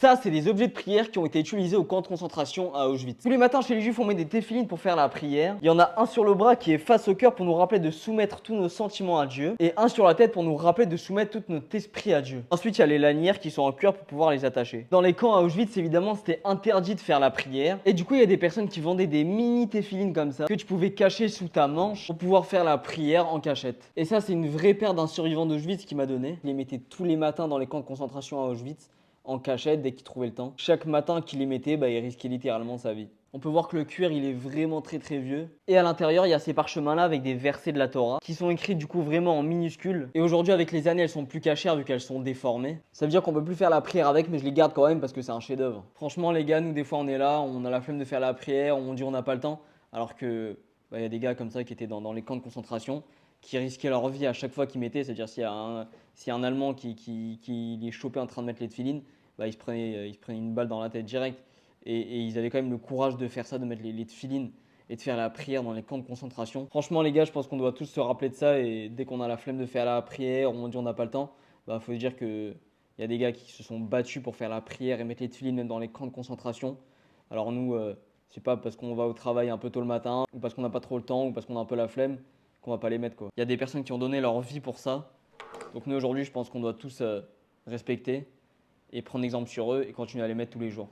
Ça, c'est des objets de prière qui ont été utilisés au camp de concentration à Auschwitz. Tous les matins chez les Juifs, on met des téphilines pour faire la prière. Il y en a un sur le bras qui est face au cœur pour nous rappeler de soumettre tous nos sentiments à Dieu. Et un sur la tête pour nous rappeler de soumettre tout notre esprit à Dieu. Ensuite, il y a les lanières qui sont en cuir pour pouvoir les attacher. Dans les camps à Auschwitz, évidemment, c'était interdit de faire la prière. Et du coup, il y a des personnes qui vendaient des mini téphilines comme ça, que tu pouvais cacher sous ta manche pour pouvoir faire la prière en cachette. Et ça, c'est une vraie paire d'un survivant d'Auschwitz qui m'a donné. Il les mettait tous les matins dans les camps de concentration à Auschwitz en cachette dès qu'il trouvait le temps. Chaque matin qu'il les mettait, il risquait littéralement sa vie. On peut voir que le cuir, il est vraiment très très vieux. Et à l'intérieur, il y a ces parchemins-là avec des versets de la Torah qui sont écrits du coup vraiment en minuscules. Et aujourd'hui, avec les années, elles sont plus cachères vu qu'elles sont déformées. Ça veut dire qu'on peut plus faire la prière avec, mais je les garde quand même parce que c'est un chef-d'œuvre. Franchement, les gars, nous des fois on est là, on a la flemme de faire la prière, on dit on n'a pas le temps, alors que y a des gars comme ça qui étaient dans les camps de concentration, qui risquaient leur vie à chaque fois qu'ils mettaient. C'est-à-dire s'il y a un Allemand qui les chopait en train de mettre les tefilines, il se prenait une balle dans la tête direct. Et ils avaient quand même le courage de faire ça, de mettre les tefilines et de faire la prière dans les camps de concentration. Franchement, les gars, je pense qu'on doit tous se rappeler de ça. Et dès qu'on a la flemme de faire la prière, on dit on n'a pas le temps, faut se dire qu'il y a des gars qui se sont battus pour faire la prière et mettre les tefilines même dans les camps de concentration. Alors nous, c'est pas parce qu'on va au travail un peu tôt le matin, ou parce qu'on n'a pas trop le temps, ou parce qu'on a un peu la flemme, qu'on va pas les mettre, quoi. Il y a des personnes qui ont donné leur vie pour ça. Donc nous, aujourd'hui, je pense qu'on doit tous respecter et prendre exemple sur eux et continuer à les mettre tous les jours.